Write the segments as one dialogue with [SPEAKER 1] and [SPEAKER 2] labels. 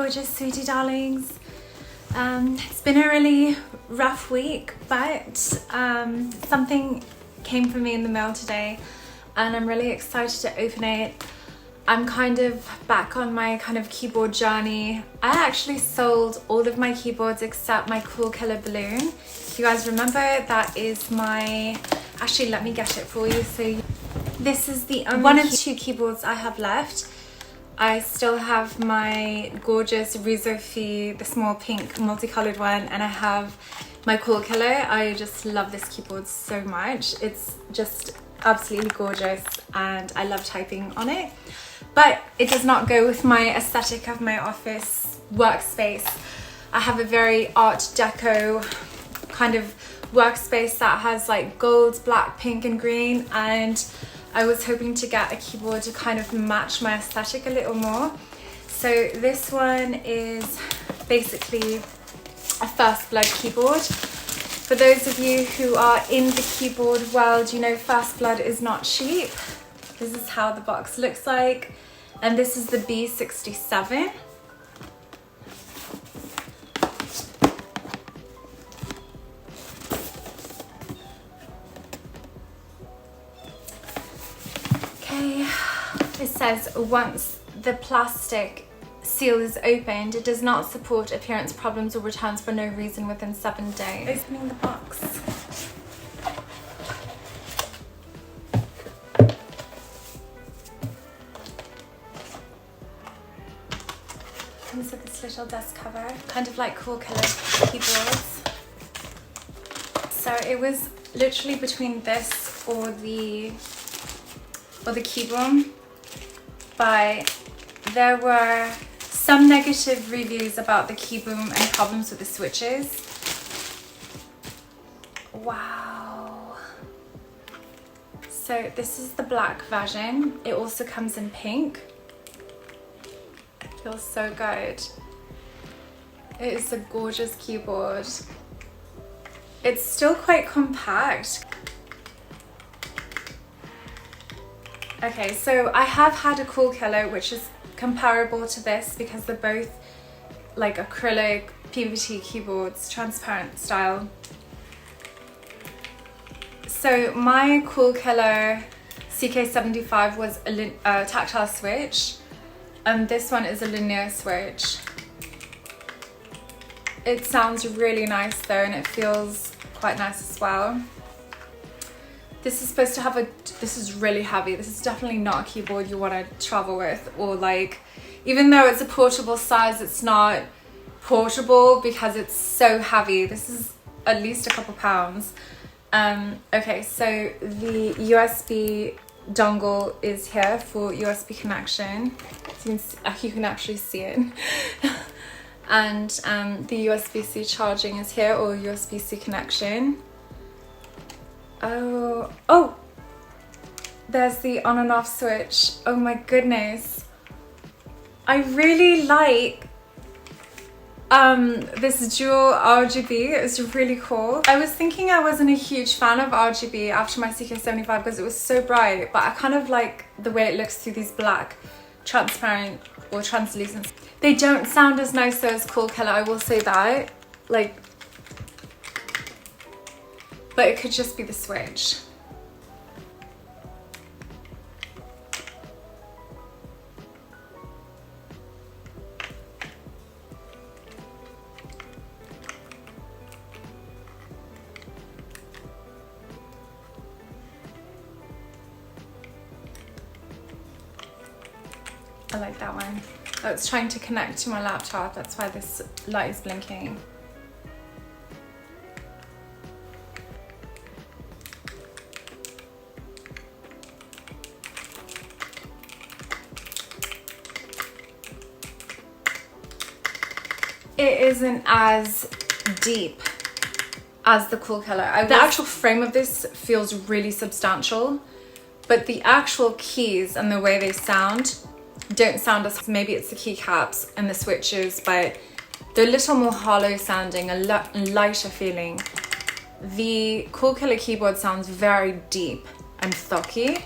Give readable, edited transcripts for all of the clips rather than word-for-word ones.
[SPEAKER 1] gorgeous sweetie darlings. It's been a really rough week, but something came for me in the mail today and I'm really excited to open it. I'm kind of back on my kind of keyboard journey. I actually sold all of my keyboards except my Cool Killer balloon. If you guys remember, that is my, actually let me get it for you. So this is the only one of two keyboards I have left. I still have my gorgeous Rizofi, the small pink multicolored one, and I have my Cool Killer. I just love this keyboard so much. It's just absolutely gorgeous and I love typing on it. But it does not go with my aesthetic of my office workspace. I have a very Art Deco kind of workspace that has like gold, black, pink and green, and I was hoping to get a keyboard to kind of match my aesthetic a little more. So this one is basically a First Blood keyboard. For those of you who are in the keyboard world, you know First Blood is not cheap. This is how the box looks like. And this is the B67. Okay, it says once the plastic seal is opened, it does not support appearance problems or returns for no reason within 7 days. Opening the box. Comes with this little dust cover, kind of like Cool Killer keyboards. So it was literally between this or the keyboard, but there were some negative reviews about the keyboard and problems with the switches. Wow. So this is the black version. It also comes in pink. Feels so good. It is a gorgeous keyboard. It's still quite compact. Okay, so I have had a Cool Killer which is comparable to this because they're both like acrylic PVT keyboards, transparent style. So my Cool Killer CK75 was a tactile switch. This one is a linear switch. It sounds really nice though, and it feels quite nice as well. This is supposed to have this is really heavy. This is definitely not a keyboard you want to travel with, or like, even though it's a portable size, it's not portable because it's so heavy. This is at least a couple pounds. Okay, so the USB dongle is here for USB connection. You can actually see it. And the USB-C charging is here, or USB-C connection. Oh, there's the on and off switch. Oh my goodness. I really like this dual RGB. It's really cool. I was thinking I wasn't a huge fan of RGB after my CK75 because it was so bright, but I kind of like the way it looks through these black transparent or translucent. They don't sound as nice though as Cool Killer, I will say that. Like, but it could just be the switch. I like that one. Oh, it's trying to connect to my laptop. That's why this light is blinking. It isn't as deep as the Cool Killer. The actual frame of this feels really substantial, but the actual keys and the way they sound don't sound as, maybe it's the keycaps and the switches, but they're a little more hollow sounding, a lighter feeling. The Cool Killer keyboard sounds very deep and thocky.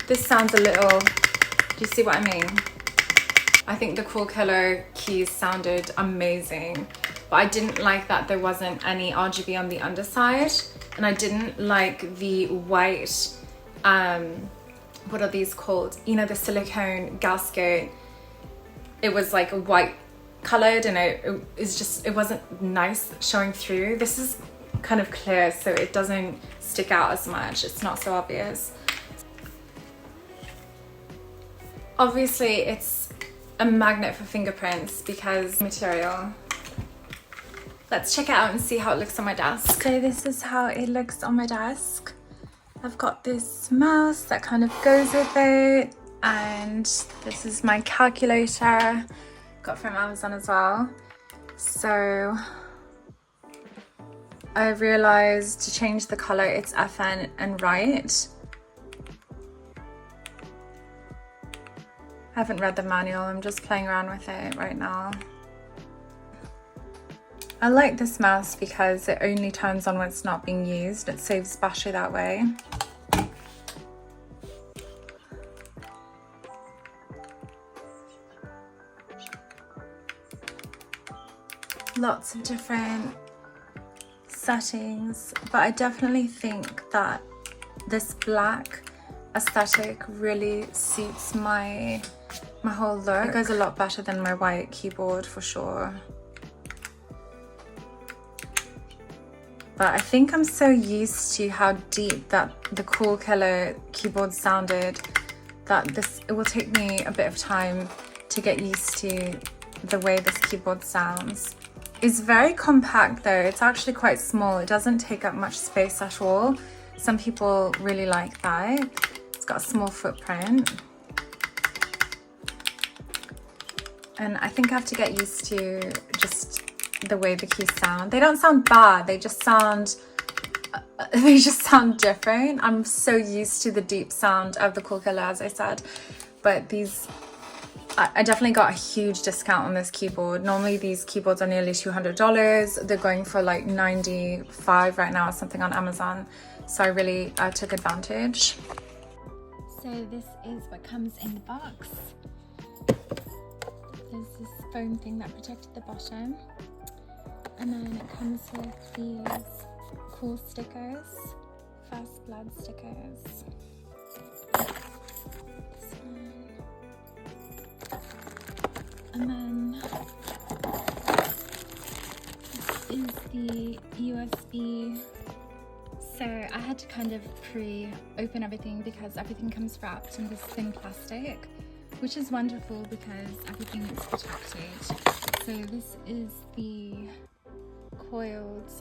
[SPEAKER 1] This sounds a little, do you see what I mean? I think the Cool Color keys sounded amazing, but I didn't like that there wasn't any RGB on the underside, and I didn't like the white, what are these called? You know, the silicone gasket. It was like a white colored, and it wasn't nice showing through. This is kind of clear, so it doesn't stick out as much. It's not so obvious. Obviously, it's a magnet for fingerprints because material. Let's check it out and see how it looks on my desk. So this is how it looks on my desk. I've got this mouse that kind of goes with it, and this is my calculator, got from Amazon as well. So I realized to change the color, it's FN and right. I haven't read the manual, I'm just playing around with it right now. I like this mouse because it only turns on when it's not being used. It saves battery that way. Lots of different settings, but I definitely think that this black aesthetic really suits my whole look. It goes a lot better than my white keyboard for sure. But I think I'm so used to how deep that the Cool Color keyboard sounded that it will take me a bit of time to get used to the way this keyboard sounds. It's very compact though, it's actually quite small. It doesn't take up much space at all. Some people really like that. It's got a small footprint. And I think I have to get used to just the way the keys sound. They don't sound bad, they just sound different. I'm so used to the deep sound of the Cool Color, as I said, but these, I definitely got a huge discount on this keyboard. Normally these keyboards are nearly $200. They're going for like $95 right now or something on Amazon. So I took advantage. So this is what comes in the box. There's this foam thing that protected the bottom. And then it comes with these cool stickers, FIRSTBLOOD stickers. This one. And then this is the USB. So I had to kind of pre-open everything because everything comes wrapped in this thin plastic, which is wonderful because everything is protected. So this is the coiled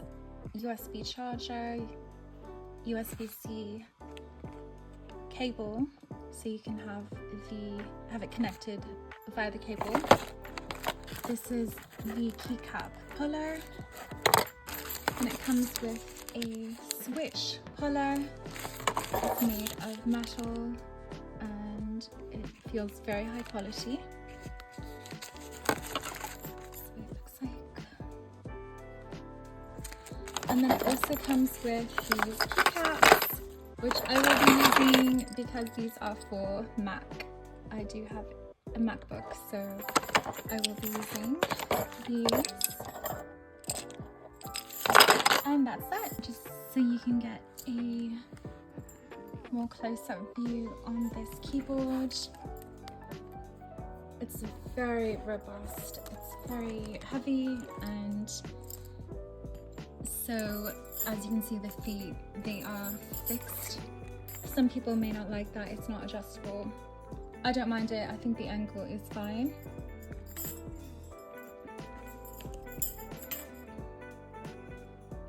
[SPEAKER 1] USB charger, USB-C cable, so you can have it connected via the cable. This is the keycap puller, and it comes with a switch puller. It's made of metal and it feels very high quality. And then it also comes with these keycaps, which I will be using because these are for Mac. I do have a MacBook, so I will be using these. And that's that, just so you can get a more close-up view on this keyboard. It's very robust, it's very heavy, and so as you can see, the feet, they are fixed. Some people may not like that, it's not adjustable. I don't mind it, I think the angle is fine.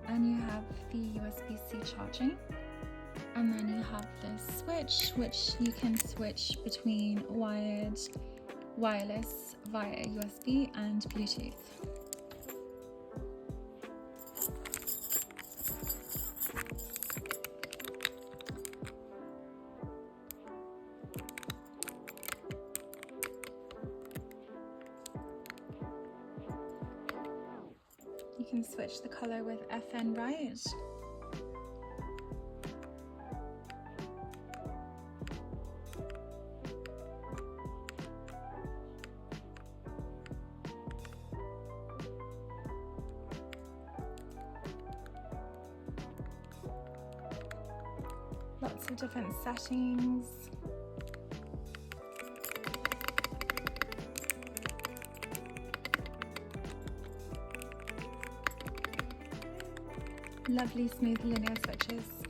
[SPEAKER 1] And you have the USB-C charging. And then you have this switch, which you can switch between wired, wireless via USB and Bluetooth. You can switch the color with FN right. of different settings. Lovely smooth linear switches.